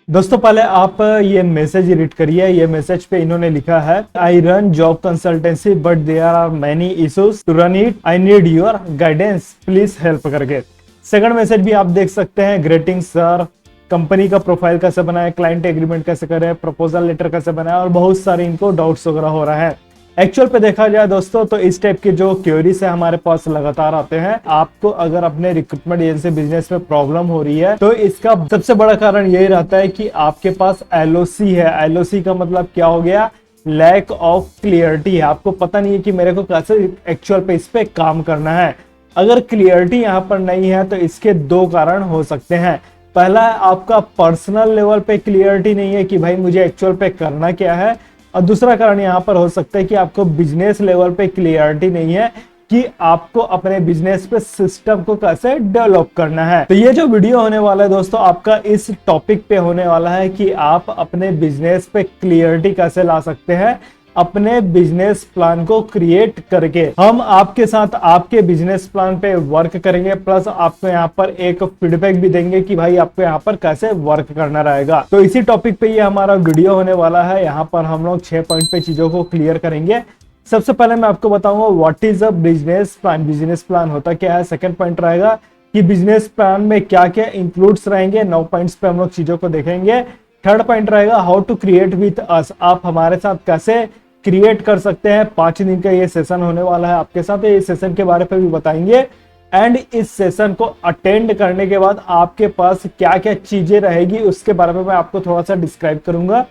दोस्तों पहले आप ये मैसेज रीड करिए। ये मैसेज पे इन्होंने लिखा है, I run job consultancy but there are many issues to run it, I need your guidance, please help करके। सेकंड मैसेज भी आप देख सकते हैं, ग्रेटिंग सर, कंपनी का प्रोफाइल कैसे बनाए, क्लाइंट एग्रीमेंट कैसे करें, प्रपोजल लेटर कैसे बनाए, और बहुत सारे इनको डाउट्स वगैरह हो रहा है। एक्चुअल पे देखा जाए दोस्तों तो इस टाइप के जो क्वेरीज है हमारे पास लगातार आते हैं। आपको अगर अपने रिक्रूटमेंट एजेंसी बिजनेस में प्रॉब्लम हो रही है तो इसका सबसे बड़ा कारण यही रहता है कि आपके पास एलओसी है। एलओसी का मतलब क्या हो गया? लैक ऑफ क्लियरिटी है। आपको पता नहीं है कि मेरे को कैसे एक्चुअल पे इस पे काम करना है। अगर क्लियरिटी यहाँ पर नहीं है तो इसके दो कारण हो सकते हैं। पहला, आपका पर्सनल लेवल पे क्लियरिटी नहीं है कि भाई मुझे एक्चुअल पे करना क्या है, और दूसरा कारण यहाँ पर हो सकता है कि आपको बिजनेस लेवल पे क्लियरिटी नहीं है कि आपको अपने बिजनेस पे सिस्टम को कैसे डेवलप करना है। तो ये जो वीडियो होने वाला है दोस्तों आपका इस टॉपिक पे होने वाला है कि आप अपने बिजनेस पे क्लियरिटी कैसे ला सकते हैं अपने बिजनेस प्लान को क्रिएट करके। हम आपके साथ आपके बिजनेस प्लान पे वर्क करेंगे, प्लस आपको यहाँ पर एक फीडबैक भी देंगे कि भाई आपको यहाँ पर कैसे वर्क करना रहेगा। तो इसी टॉपिक पे ये हमारा वीडियो होने वाला है। यहाँ पर हम लोग 6 पॉइंट पे चीजों को क्लियर करेंगे। सबसे पहले मैं आपको बताऊंगा what is a business plan. Business plan होता क्या है। सेकंड पॉइंट रहेगा कि बिजनेस प्लान में क्या क्या इंक्लूड्स रहेंगे। 9 पॉइंट्स पे हम लोग चीजों को देखेंगे। थर्ड पॉइंट रहेगा how to create with us. आप हमारे साथ कैसे क्रिएट कर सकते हैं। 5 दिन का ये सेशन होने वाला है आपके साथ। ये सेशन के बारे में भी बताएंगे एंड इस सेशन को अटेंड करने के बाद आपके पास क्या क्या चीजें रहेगी उसके बारे में मैं आपको थोड़ा सा डिस्क्राइब करूंगा।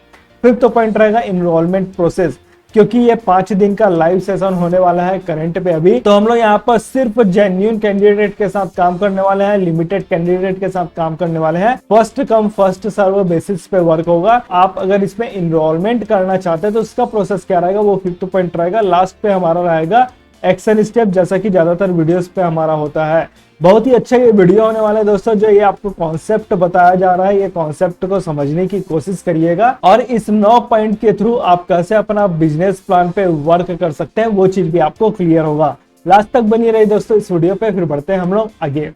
फिफ्थ पॉइंट रहेगा इनरोलमेंट प्रोसेस। क्योंकि ये 5 दिन का लाइव सेशन होने वाला है करंट पे अभी, तो हम लोग यहाँ पर सिर्फ जेन्युइन कैंडिडेट के साथ काम करने वाले हैं, लिमिटेड कैंडिडेट के साथ काम करने वाले हैं। First come first serve basis पे वर्क होगा। आप अगर इसमें इनरोलमेंट करना चाहते हैं तो उसका प्रोसेस क्या रहेगा वो फिफ्थ पॉइंट रहेगा। लास्ट पे हमारा रहेगा एक्शन स्टेप, जैसा कि ज्यादातर वीडियोस पे हमारा होता है। बहुत ही अच्छा ये वीडियो होने वाला है दोस्तों। जो ये आपको कॉन्सेप्ट बताया जा रहा है ये कॉन्सेप्ट को समझने की कोशिश करिएगा और इस 9 पॉइंट के थ्रू आप कैसे अपना बिजनेस प्लान पे वर्क कर सकते हैं वो चीज भी आपको क्लियर होगा। लास्ट तक बनी रही दोस्तों इस वीडियो पे। फिर बढ़ते हैं हम लोग आगे।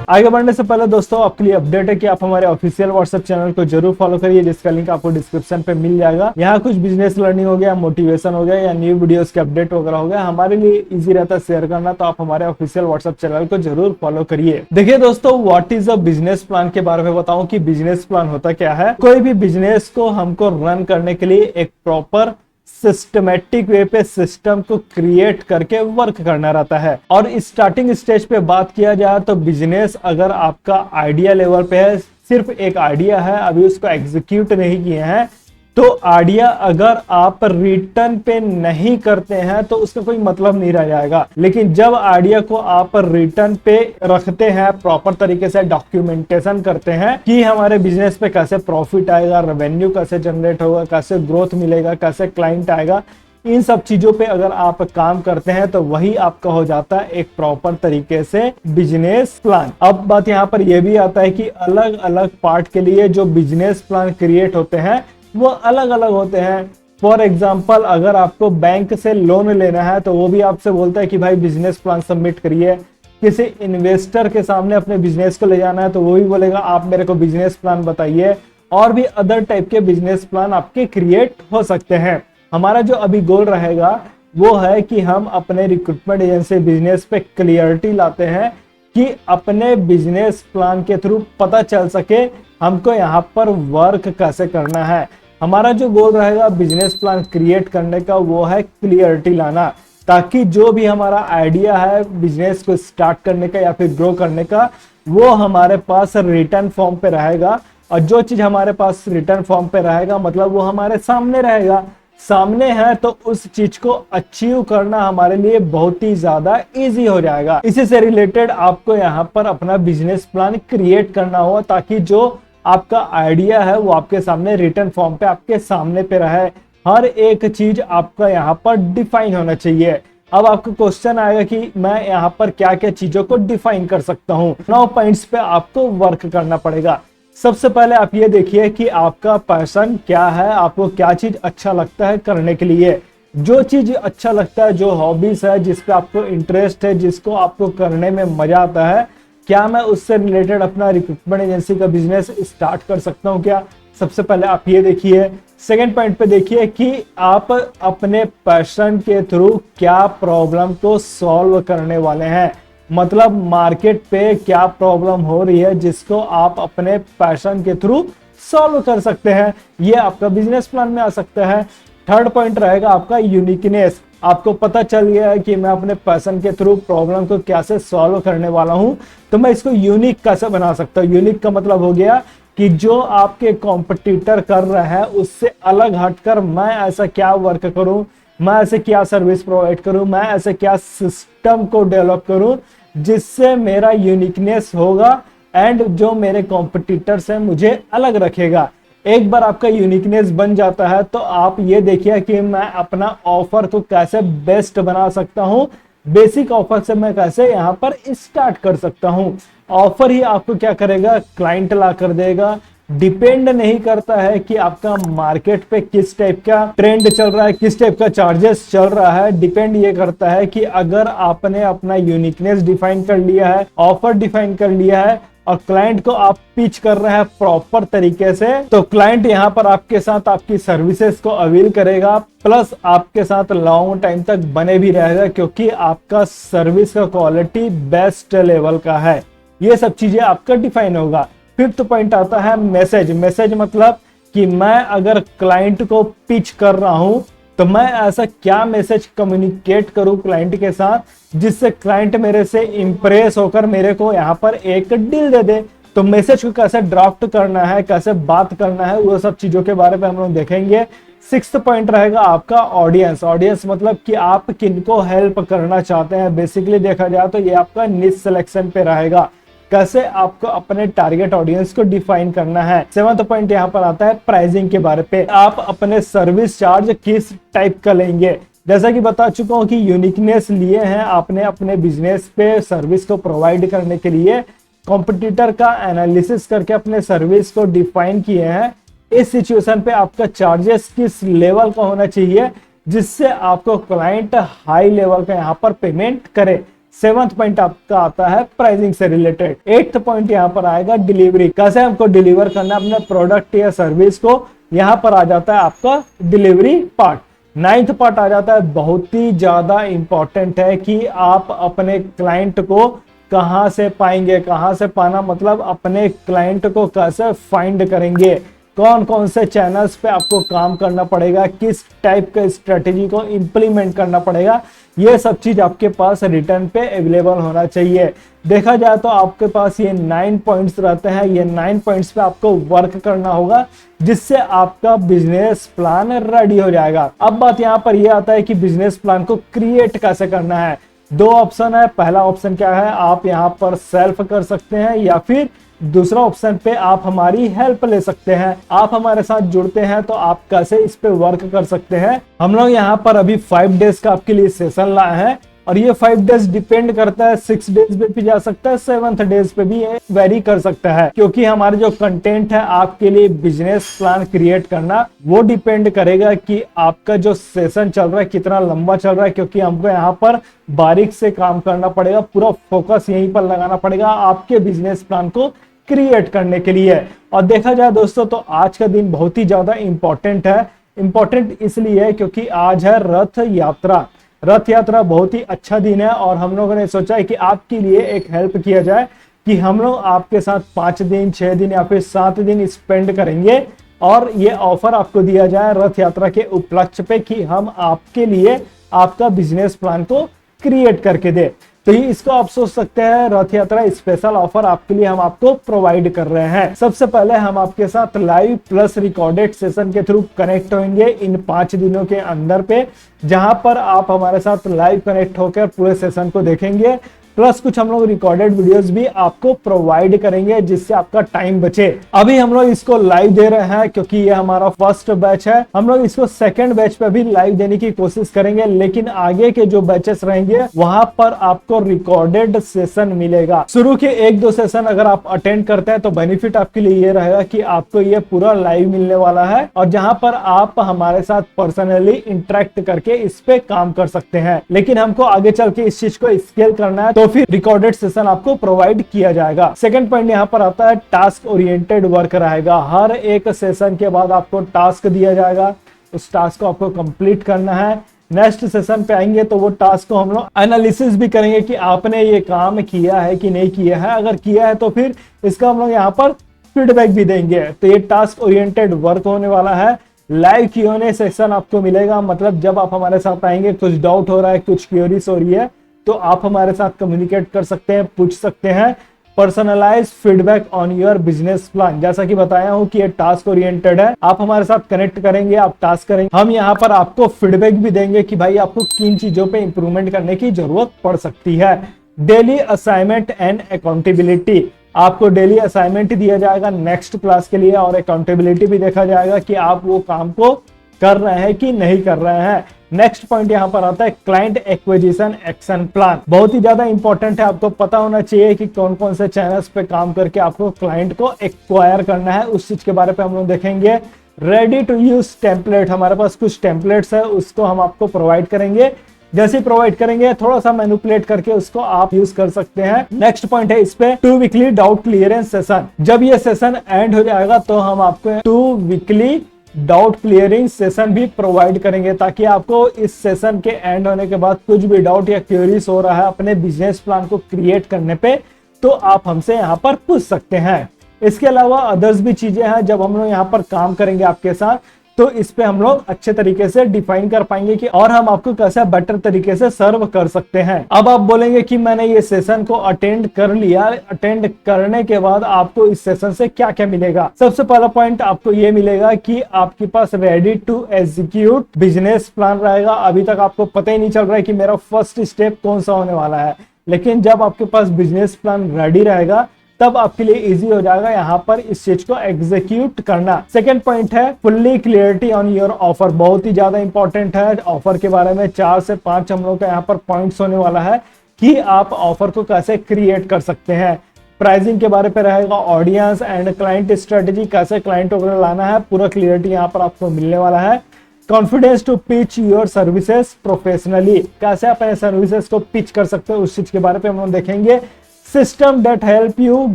आगे बढ़ने से पहले दोस्तों आपके लिए अपडेट है कि आप हमारे ऑफिशियल व्हाट्सएप चैनल को जरूर फॉलो करिए, जिसका लिंक आपको डिस्क्रिप्शन पे मिल जाएगा। यहाँ कुछ बिजनेस लर्निंग हो गया, मोटिवेशन हो गया या न्यू वीडियोस के अपडेट वगैरह हो गया, हमारे लिए इजी रहता है शेयर करना, तो आप हमारे ऑफिशियल व्हाट्सएप चैनल को जरूर फॉलो करिए। देखिए दोस्तों what is a business plan के बारे में बताऊं कि बिजनेस प्लान होता क्या है। कोई भी बिजनेस को हमको रन करने के लिए एक प्रॉपर सिस्टमेटिक वे पे सिस्टम को क्रिएट करके वर्क करना रहता है। और स्टार्टिंग स्टेज पे बात किया जाए तो बिजनेस अगर आपका आइडिया लेवल पे है, सिर्फ एक आइडिया है, अभी उसको एग्जीक्यूट नहीं किए हैं, तो आइडिया अगर आप रिटर्न पे नहीं करते हैं तो उसका कोई मतलब नहीं रह जाएगा। लेकिन जब आइडिया को आप रिटर्न पे रखते हैं, प्रॉपर तरीके से डॉक्यूमेंटेशन करते हैं कि हमारे बिजनेस पे कैसे प्रॉफिट आएगा, रेवेन्यू कैसे जनरेट होगा, कैसे ग्रोथ मिलेगा, कैसे क्लाइंट आएगा, इन सब चीजों पे अगर आप काम करते हैं तो वही आपका हो जाता है एक प्रॉपर तरीके से बिजनेस प्लान। अब बात यहाँ पर यह भी आता है कि अलग अलग पार्ट के लिए जो बिजनेस प्लान क्रिएट होते हैं वो अलग अलग होते हैं। फॉर एग्जाम्पल अगर आपको बैंक से लोन लेना है तो वो भी आपसे बोलता है कि भाई बिजनेस प्लान सबमिट करिए। किसी इन्वेस्टर के सामने अपने बिजनेस को ले जाना है तो वो भी बोलेगा आप मेरे को बिजनेस प्लान बताइए। और भी अदर टाइप के बिजनेस प्लान आपके क्रिएट हो सकते हैं। हमारा जो अभी गोल रहेगा वो है कि हम अपने रिक्रूटमेंट एजेंसी बिजनेस पे क्लियरिटी लाते हैं कि अपने बिजनेस प्लान के थ्रू पता चल सके हमको यहाँ पर वर्क कैसे करना है। हमारा जो गोल रहेगा बिजनेस प्लान क्रिएट करने का वो है क्लियरिटी लाना, ताकि जो भी हमारा आइडिया है बिजनेस को स्टार्ट करने का या फिर ग्रो करने का वो हमारे पास रिटर्न फॉर्म पे रहेगा। और जो चीज हमारे पास रिटर्न फॉर्म पे रहेगा मतलब वो हमारे सामने रहेगा। सामने है तो उस चीज को अचीव करना हमारे लिए बहुत ही ज्यादा इजी हो जाएगा। इसी से रिलेटेड आपको यहाँ पर अपना बिजनेस प्लान क्रिएट करना होगा ताकि जो आपका आइडिया है वो आपके सामने रिटर्न फॉर्म पे आपके सामने पे रहे। हर एक चीज आपका यहाँ पर डिफाइन होना चाहिए। अब आपको क्वेश्चन आएगा कि मैं यहाँ पर क्या क्या चीजों को डिफाइन कर सकता हूँ। 9 पॉइंट्स पे आपको वर्क करना पड़ेगा। सबसे पहले आप ये देखिए कि आपका पैशन क्या है, आपको क्या चीज अच्छा लगता है करने के लिए। जो चीज अच्छा लगता है, जो हॉबीज है, जिस पे आपको इंटरेस्ट है, जिसको आपको करने में मजा आता है, क्या मैं उससे रिलेटेड अपना रिक्रूटमेंट एजेंसी का बिजनेस स्टार्ट कर सकता हूँ क्या? सबसे पहले आप ये देखिए। सेकंड पॉइंट पे देखिए कि आप अपने पैशन के थ्रू क्या प्रॉब्लम को सॉल्व करने वाले हैं। मतलब मार्केट पे क्या प्रॉब्लम हो रही है जिसको आप अपने पैशन के थ्रू सॉल्व कर सकते हैं, ये आपका बिजनेस प्लान में आ सकता है। थर्ड पॉइंट रहेगा आपका यूनिकनेस। आपको पता चल गया है कि मैं अपने पैशन के थ्रू प्रॉब्लम को कैसे सॉल्व करने वाला हूं, तो मैं इसको यूनिक कैसे बना सकता हूं। यूनिक का मतलब हो गया कि जो आपके कॉम्पिटिटर कर रहे हैं उससे अलग हटकर मैं ऐसा क्या वर्क करूं, मैं ऐसे क्या सर्विस प्रोवाइड करूं, मैं ऐसे क्या सिस्टम को डेवलप करूं जिससे मेरा यूनिकनेस होगा एंड जो मेरे कॉम्पिटिटर्स हैं मुझे अलग रखेगा। एक बार आपका यूनिकनेस बन जाता है तो आप ये देखिए कि मैं अपना ऑफर को कैसे बेस्ट बना सकता हूं। बेसिक ऑफर से मैं कैसे यहां पर स्टार्ट कर सकता हूं। ऑफर ही आपको क्या करेगा, क्लाइंट ला कर देगा। डिपेंड नहीं करता है कि आपका मार्केट पे किस टाइप का ट्रेंड चल रहा है, किस टाइप का चार्जेस चल रहा है। डिपेंड ये करता है कि अगर आपने अपना यूनिकनेस डिफाइन कर लिया है, ऑफर डिफाइन कर लिया है और क्लाइंट को आप पिच कर रहे हैं प्रॉपर तरीके से, तो क्लाइंट यहाँ पर आपके साथ आपकी सर्विसेज को अवेल करेगा, प्लस आपके साथ लॉन्ग टाइम तक बने भी रहेगा क्योंकि आपका सर्विस का क्वालिटी बेस्ट लेवल का है। ये सब चीजें आपका डिफाइन होगा। फिफ्थ पॉइंट आता है मैसेज। मैसेज मतलब कि मैं अगर क्लाइंट को पिच कर रहा हूं तो मैं ऐसा क्या मैसेज कम्युनिकेट करूं क्लाइंट के साथ जिससे क्लाइंट मेरे से इंप्रेस होकर मेरे को यहाँ पर एक डील दे दे। तो मैसेज को कैसे ड्राफ्ट करना है, कैसे बात करना है, वो सब चीजों के बारे में हम लोग देखेंगे। सिक्स्थ पॉइंट रहेगा आपका ऑडियंस। ऑडियंस मतलब कि आप किनको हेल्प करना चाहते हैं। बेसिकली देखा जाए तो ये आपका निश सिलेक्शन पे रहेगा, कैसे आपको अपने टारगेट ऑडियंस को डिफाइन करना है। सेवंथ पॉइंट यहाँ पर आता है प्राइसिंग के बारे पे। आप अपने सर्विस चार्ज किस टाइप का लेंगे। जैसा कि बता चुका हूं कि यूनिकनेस लिए हैं आपने अपने बिजनेस पे सर्विस को प्रोवाइड करने के लिए, कॉम्पिटिटर का एनालिसिस करके अपने सर्विस को डिफाइन किए हैं। इस सिचुएशन पे आपका चार्जेस किस लेवल का होना चाहिए जिससे आपको क्लाइंट हाई लेवल का यहाँ पर पेमेंट करे। सेवंथ पॉइंट आपका आता है प्राइसिंग से रिलेटेड। एट्थ पॉइंट यहाँ पर आएगा डिलीवरी। कैसे हमको डिलीवर करना है अपने प्रोडक्ट या सर्विस को, यहाँ पर आ जाता है आपका डिलीवरी पार्ट। नाइन्थ पार्ट आ जाता है, बहुत ही ज्यादा इंपॉर्टेंट है कि आप अपने क्लाइंट को कहां से पाएंगे। कहां से पाना मतलब अपने क्लाइंट को कैसे फाइंड करेंगे, कौन कौन से चैनल्स पे आपको काम करना पड़ेगा, किस टाइप का स्ट्रेटेजी को इंप्लीमेंट करना पड़ेगा, ये सब चीज आपके पास रिटर्न पे अवेलेबल होना चाहिए। देखा जाए तो आपके पास ये 9 पॉइंट्स रहते हैं। ये 9 पॉइंट्स पे आपको वर्क करना होगा जिससे आपका बिजनेस प्लान रेडी हो जाएगा। अब बात यहाँ पर ये आता है कि बिजनेस प्लान को क्रिएट कैसे करना है। दो ऑप्शन है। पहला ऑप्शन क्या है, आप यहाँ पर सेल्फ कर सकते हैं या फिर दूसरा ऑप्शन पे आप हमारी हेल्प ले सकते हैं। आप हमारे साथ जुड़ते हैं तो आप कैसे इस पे वर्क कर सकते हैं। हम लोग यहाँ पर अभी 5 डेज का आपके लिए सेशन लाए हैं और ये 5 डेज डिपेंड करता है, 6 डेज पे भी जा सकता है, 7th डेज पे भी ये वेरी कर सकता है क्योंकि हमारे जो कंटेंट है आपके लिए बिजनेस प्लान क्रिएट करना, वो डिपेंड करेगा कि आपका जो सेशन चल रहा है कितना लंबा चल रहा है, क्योंकि हमको यहाँ पर बारीक से काम करना पड़ेगा, पूरा फोकस यहीं पर लगाना पड़ेगा आपके बिजनेस प्लान को क्रिएट करने के लिए। और देखा जाए दोस्तों तो आज का दिन बहुत ही ज्यादा इंपॉर्टेंट है। इंपॉर्टेंट इसलिए है क्योंकि आज है रथ यात्रा। रथ यात्रा बहुत ही अच्छा दिन है और हम लोगों ने सोचा है कि आपके लिए एक हेल्प किया जाए कि हम लोग आपके साथ 5 दिन 6 दिन या फिर 7 दिन स्पेंड करेंगे और ये ऑफर आपको दिया जाए रथ यात्रा के उपलक्ष्य पे कि हम आपके लिए आपका बिजनेस प्लान को क्रिएट करके दे। तो ये इसको आप सोच सकते हैं रथ यात्रा स्पेशल ऑफर आपके लिए हम आपको प्रोवाइड कर रहे हैं। सबसे पहले हम आपके साथ लाइव प्लस रिकॉर्डेड सेशन के थ्रू कनेक्ट होंगे इन 5 दिनों के अंदर पे, जहां पर आप हमारे साथ लाइव कनेक्ट होकर पूरे सेशन को देखेंगे, प्लस कुछ हम लोग रिकॉर्डेड वीडियोस भी आपको प्रोवाइड करेंगे जिससे आपका टाइम बचे। अभी हम लोग इसको लाइव दे रहे हैं क्योंकि ये हमारा फर्स्ट बैच है। हम लोग इसको सेकंड बैच पे भी लाइव देने की कोशिश करेंगे, लेकिन आगे के जो बैचेस रहेंगे वहां पर आपको रिकॉर्डेड सेशन मिलेगा। शुरू के 1-2 सेशन अगर आप अटेंड करते हैं तो बेनिफिट आपके लिए ये रहेगा कि आपको ये पूरा लाइव मिलने वाला है और जहां पर आप हमारे साथ पर्सनली इंटरेक्ट करके इस पे काम कर सकते हैं। लेकिन हमको आगे चल के इस चीज को स्केल करना है, तो तो फिर रिकॉर्डेड सेशन आपको प्रोवाइड किया जाएगा। सेकंड पॉइंट यहाँ पर आता है टास्क ओरिएंटेड वर्क रहेगा। हर एक सेशन के बाद आपको टास्क दिया जाएगा, उस टास्क को आपको कंप्लीट करना है। नेक्स्ट सेशन पे आएंगे तो वो टास्क को हम लोग एनालिसिस भी करेंगे कि आपने ये काम किया है कि नहीं किया है। अगर किया है तो फिर इसका हम लोग यहाँ पर फीडबैक भी देंगे। तो ये टास्क ओरिएंटेड वर्क होने वाला है। लाइव Q&A सेशन आपको मिलेगा, मतलब जब आप हमारे साथ आएंगे, कुछ डाउट हो रहा है, कुछ क्वेरीज हो रही है, तो आप हमारे साथ कम्युनिकेट कर सकते हैं, पूछ सकते हैं। Personalize feedback on your business plan, जैसा कि बताया हूं कि ये टास्क ओरिएंटेड है। आप हमारे साथ कनेक्ट करेंगे, आप टास्क करेंगे, हम यहाँ पर आपको फीडबैक भी देंगे कि भाई आपको किन चीजों पे इंप्रूवमेंट करने की जरूरत पड़ सकती है। डेली असाइनमेंट एंड अकाउंटेबिलिटी, आपको डेली असाइनमेंट दिया जाएगा नेक्स्ट क्लास के लिए, और अकाउंटेबिलिटी भी देखा जाएगा कि आप वो काम को कर रहे हैं कि नहीं कर रहे हैं। नेक्स्ट पॉइंट यहाँ पर आता है क्लाइंट एक्विजिशन एक्शन प्लान। बहुत ही ज्यादा इंपॉर्टेंट है, आपको पता होना चाहिए कि कौन कौन से चैनल्स पे काम करके आपको क्लाइंट को एक्वायर करना है, उस चीज के बारे पे हम लोग देखेंगे। रेडी टू यूज टेम्पलेट, हमारे पास कुछ टेम्पलेट्स है, उसको हम आपको प्रोवाइड करेंगे। जैसे प्रोवाइड करेंगे थोड़ा सा मैनिपुलेट करके उसको आप यूज कर सकते हैं। नेक्स्ट पॉइंट है इस पे 2 वीकली डाउट क्लियरेंस सेशन। जब ये सेशन एंड हो जाएगा तो हम आपको 2 वीकली डाउट क्लियरिंग सेशन भी प्रोवाइड करेंगे, ताकि आपको इस सेशन के एंड होने के बाद कुछ भी डाउट या क्वेरीज हो रहा है अपने बिजनेस प्लान को क्रिएट करने पे, तो आप हमसे यहाँ पर पूछ सकते हैं। इसके अलावा अदर्स भी चीजें हैं, जब हम लोग यहाँ पर काम करेंगे आपके साथ, तो इस पे हम लोग अच्छे तरीके से डिफाइन कर पाएंगे कि और हम आपको कैसे बेटर तरीके से सर्व कर सकते हैं। अब आप बोलेंगे कि मैंने ये सेशन को अटेंड कर लिया, अटेंड करने के बाद आपको इस सेशन से क्या क्या मिलेगा। सबसे पहला पॉइंट आपको ये मिलेगा कि आपके पास ready to execute business plan रहेगा। अभी तक आपको पता ही नहीं चल रहा है कि मेरा फर्स्ट स्टेप कौन सा होने वाला है, लेकिन जब आपके पास बिजनेस प्लान रेडी रहेगा तब आपके लिए इजी हो जाएगा यहाँ पर इस चीज को एग्जीक्यूट करना। सेकंड पॉइंट है fully clarity on your offer. बहुत ही ज्यादा इंपॉर्टेंट है ऑफर के बारे में। 4 से 5 हम लोग का यहाँ पर पॉइंट्स होने वाला है कि आप ऑफर को कैसे क्रिएट कर सकते हैं। प्राइसिंग के बारे पे रहेगा, ऑडियंस एंड क्लाइंट स्ट्रेटेजी, कैसे क्लाइंटों को लाना है, पूरा क्लियरिटी यहाँ पर आपको मिलने वाला है। Confidence to pitch your services professionally, कैसे अपने सर्विसेज को पिच कर सकते हो, उस चीज के बारे पे हम लोग देखेंगे। System that help you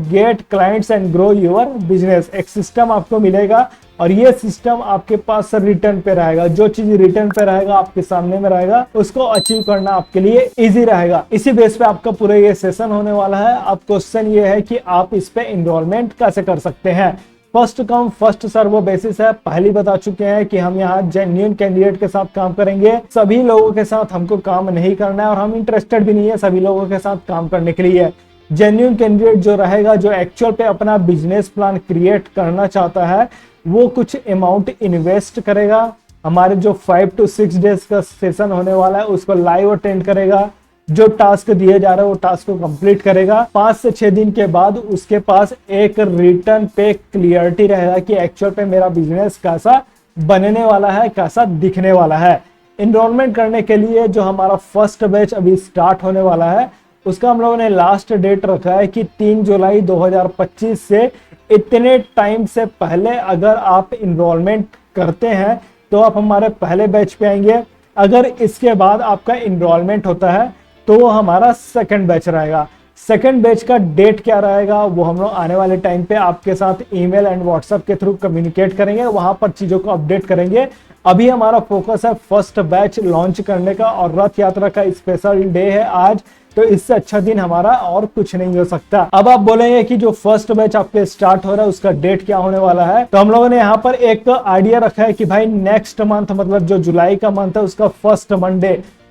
get clients and grow your business, एक सिस्टम आपको मिलेगा और ये सिस्टम आपके पास रिटर्न पे रहेगा। जो चीज रिटर्न पे रहेगा, आपके सामने में रहेगा, उसको अचीव करना आपके लिए इजी रहेगा। इसी बेस पे आपका पूरा ये सेशन होने वाला है। अब क्वेश्चन ये है कि आप इस पे इनरोलमेंट कैसे कर सकते हैं। First come first serve basis है। पहले बता चुके हैं कि हम यहाँ जेन्युइन कैंडिडेट के साथ काम करेंगे, सभी लोगों के साथ हमको काम नहीं करना है और हम इंटरेस्टेड भी नहीं है सभी लोगों के साथ काम करने के लिए। जेन्युइन कैंडिडेट जो रहेगा, जो एक्चुअल पे अपना बिजनेस प्लान क्रिएट करना चाहता है, वो कुछ अमाउंट इन्वेस्ट करेगा। हमारे जो 5 to 6 डेज का सेशन होने वाला है उसको लाइव अटेंड करेगा। जो टास्क दिए जा रहे हैं वो टास्क को कंप्लीट करेगा। 5 से 6 दिन के बाद उसके पास एक रिटर्न पे क्लियरिटी रहेगा कि एक्चुअल पे मेरा बिजनेस कैसा बनने वाला है, कैसा दिखने वाला है। इनरोलमेंट करने के लिए जो हमारा फर्स्ट बैच अभी स्टार्ट होने वाला है, उसका हम लोगों ने लास्ट डेट रखा है कि 3 जुलाई 2025 से इतने टाइम से पहले अगर आप इनरोलमेंट करते हैं तो आप हमारे पहले बैच पे आएंगे। अगर इसके बाद आपका इनरोलमेंट होता है तो वो हमारा सेकंड बैच रहेगा। सेकंड बैच का डेट क्या रहेगा वो हम लोग आने वाले टाइम पे आपके साथ ईमेल एंड व्हाट्सएप के थ्रू कम्युनिकेट करेंगे, वहां पर चीजों को अपडेट करेंगे। अभी हमारा फोकस है फर्स्ट बैच लॉन्च करने का और रथ यात्रा का स्पेशल डे है आज, तो इससे अच्छा दिन हमारा और कुछ नहीं हो सकता। अब आप बोलेंगे कि जो फर्स्ट बैच आपके स्टार्ट हो रहा है उसका डेट क्या होने वाला है, तो हम लोगों ने यहाँ पर एक आइडिया रखा है कि भाई नेक्स्ट मंथ, मतलब जो जुलाई का मंथ है उसका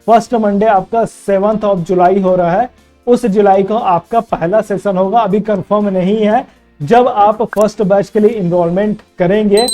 फर्स्ट मंडे आपका 7th of जुलाई हो रहा है। उस जुलाई को आपका पहला सेशन होगा, अभी कंफर्म नहीं है। जब आप फर्स्ट बैच के लिए इनरोलमेंट करेंगे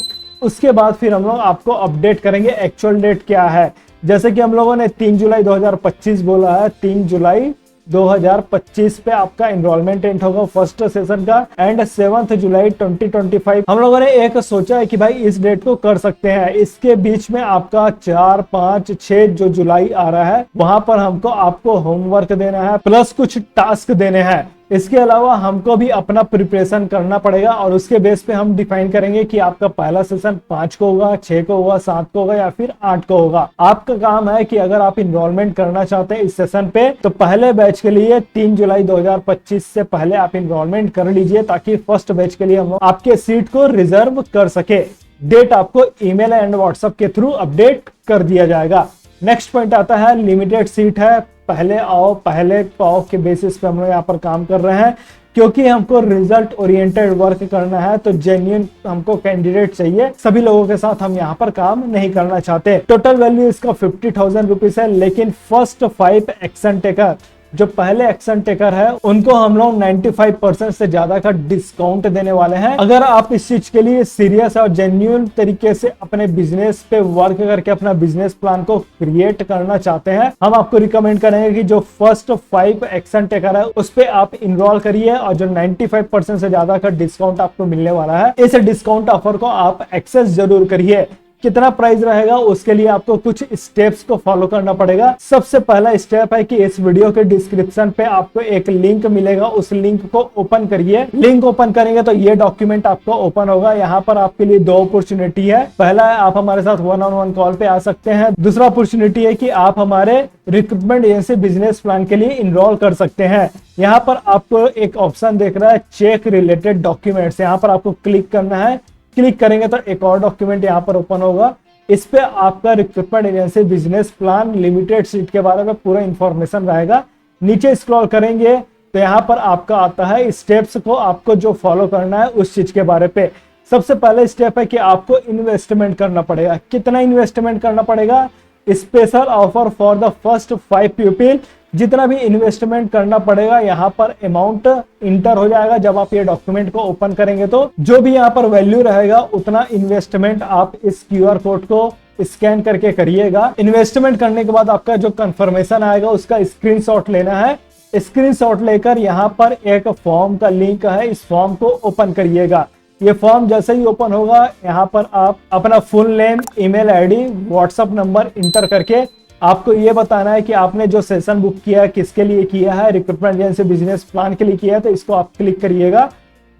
उसके बाद फिर हम लोग आपको अपडेट करेंगे एक्चुअल डेट क्या है। जैसे कि हम लोगों ने 3 जुलाई 2025 बोला है, 3 जुलाई 2025 पे आपका इनरोलमेंट एंड होगा फर्स्ट सेशन का, एंड 7th जुलाई 2025 हम लोगों ने एक सोचा है कि भाई इस डेट को कर सकते हैं। इसके बीच में आपका 4, 5, 6 जो जुलाई आ रहा है वहां पर हमको आपको होमवर्क देना है प्लस कुछ टास्क देने हैं। इसके अलावा हमको भी अपना प्रिपरेशन करना पड़ेगा और उसके बेस पे हम डिफाइन करेंगे कि आपका पहला सेशन 5 को होगा, 6 को होगा, 7 को होगा या फिर 8 को होगा। आपका काम है कि अगर आप इनरोलमेंट करना चाहते हैं इस सेशन पे तो पहले बैच के लिए 3 जुलाई 2025 से पहले आप इनरोलमेंट कर लीजिए, ताकि फर्स्ट बैच के लिए हम आपके सीट को रिजर्व कर सके। डेट आपको ईमेल एंड व्हाट्सएप के थ्रू अपडेट कर दिया जाएगा। नेक्स्ट पॉइंट आता है लिमिटेड सीट है, पहले आओ पहले पाओ के बेसिस पे हम लोग यहाँ पर काम कर रहे हैं, क्योंकि हमको रिजल्ट ओरिएंटेड वर्क करना है तो जेन्युइन हमको कैंडिडेट चाहिए। सभी लोगों के साथ हम यहाँ पर काम नहीं करना चाहते। टोटल वैल्यू इसका 50,000 रुपीज है, लेकिन फर्स्ट 5 एक्शन टेकर जो पहले एक्शन टेकर है उनको हम लोग 95% से ज्यादा का डिस्काउंट देने वाले हैं। अगर आप इस चीज के लिए सीरियस और जेन्युइन तरीके से अपने बिजनेस पे वर्क करके अपना बिजनेस प्लान को क्रिएट करना चाहते हैं, हम आपको रिकमेंड करेंगे कि जो फर्स्ट 5 एक्शन टेकर है उस पे आप इनरोल करिए और जो 95% से ज्यादा का डिस्काउंट आपको मिलने वाला है, इस डिस्काउंट ऑफर को आप एक्सेस जरूर करिए। कितना प्राइस रहेगा उसके लिए आपको कुछ स्टेप्स को फॉलो करना पड़ेगा। सबसे पहला स्टेप है कि इस वीडियो के डिस्क्रिप्शन पे आपको एक लिंक मिलेगा, उस लिंक को ओपन करिए। लिंक ओपन करेंगे तो ये डॉक्यूमेंट आपको ओपन होगा। यहाँ पर आपके लिए 2 अपॉर्चुनिटी है। पहला है आप हमारे साथ 1-on-1 कॉल पे आ सकते हैं। दूसरा अपॉर्चुनिटी है कि आप हमारे रिक्रूटमेंट एजेंसी बिजनेस प्लान के लिए इनरोल कर सकते हैं। यहाँ पर आपको एक ऑप्शन देख रहा है चेक रिलेटेड डॉक्यूमेंट्स, यहाँ पर आपको क्लिक करना है। क्लिक करेंगे तो एक और डॉक्यूमेंट यहाँ पर ओपन होगा। इस पे आपका recruitment agency business plan limited seat के बारे में पूरा इंफॉर्मेशन रहेगा। नीचे स्क्रॉल करेंगे तो यहाँ पर आपका आता है स्टेप्स को आपको जो फॉलो करना है उस चीज के बारे पे। सबसे पहले स्टेप है कि आपको इन्वेस्टमेंट करना पड़ेगा। कितना इन्वेस्टमेंट करना पड़ेगा? Special offer for the first 5 people. जितना भी इन्वेस्टमेंट करना पड़ेगा यहाँ पर अमाउंट इंटर हो जाएगा। जब आप ये डॉक्यूमेंट को ओपन करेंगे तो जो भी यहाँ पर वैल्यू रहेगा उतना इन्वेस्टमेंट आप इस QR कोड को स्कैन करके करिएगा। इन्वेस्टमेंट करने के बाद आपका जो कंफर्मेशन आएगा उसका स्क्रीनशॉट लेना है। स्क्रीनशॉट लेकर यहाँ पर एक फॉर्म का लिंक है, इस फॉर्म को ओपन करिएगा। ये फॉर्म जैसे ही ओपन होगा यहाँ पर आप अपना full name, email ID, WhatsApp number inter करके आपको ये बताना है कि आपने जो सेशन बुक किया है किसके लिए किया है, रिक्रूटमेंट एजेंसी बिजनेस प्लान के लिए किया है, तो इसको आप क्लिक करिएगा।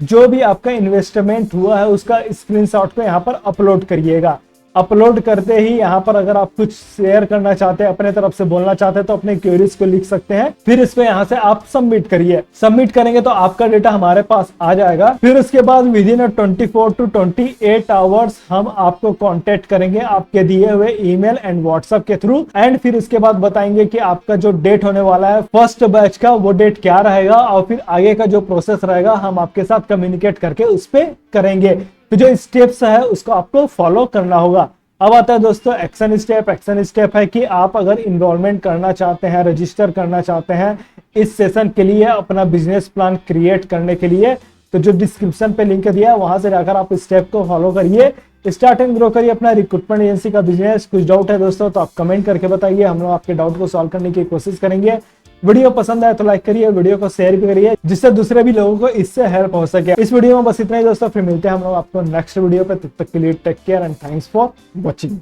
जो भी आपका इन्वेस्टमेंट हुआ है उसका स्क्रीनशॉट को यहाँ पर अपलोड करिएगा। अपलोड करते ही यहाँ पर अगर आप कुछ शेयर करना चाहते हैं, अपने तरफ से बोलना चाहते हैं तो अपने क्वेरीज को लिख सकते हैं। फिर इसको यहाँ से आप सबमिट करिए। सबमिट करेंगे तो आपका डेटा हमारे पास आ जाएगा। फिर उसके बाद विदिन 24 to 28 आवर्स हम आपको कांटेक्ट करेंगे आपके दिए हुए ईमेल एंड व्हाट्सएप के थ्रू। एंड फिर इसके बाद बताएंगे कि आपका जो डेट होने वाला है फर्स्ट बैच का वो डेट क्या रहेगा और फिर आगे का जो प्रोसेस रहेगा हम आपके साथ कम्युनिकेट करके उस पर करेंगे। तो जो स्टेप्स है उसको आपको फॉलो करना होगा। अब आता है दोस्तों एक्शन स्टेप। एक्शन स्टेप है कि आप अगर इनरोलमेंट करना चाहते हैं, रजिस्टर करना चाहते हैं इस सेशन के लिए, अपना बिजनेस प्लान क्रिएट करने के लिए, तो जो डिस्क्रिप्शन पे लिंक दिया है वहां से जाकर आप स्टेप को फॉलो करिए, स्टार्ट एंड ग्रो करिए अपना रिक्रूटमेंट एजेंसी का बिजनेस। कुछ डाउट है दोस्तों तो आप कमेंट करके बताइए, हम लोग आपके डाउट को सॉल्व करने की कोशिश करेंगे। वीडियो पसंद आए तो लाइक करिए, वीडियो को शेयर भी करिए जिससे दूसरे भी लोगों को इससे हेल्प हो सके। इस वीडियो में बस इतना ही दोस्तों, फिर मिलते हैं हम लोग आपको नेक्स्ट वीडियो पे। तब तक के लिए take care and thanks for watching.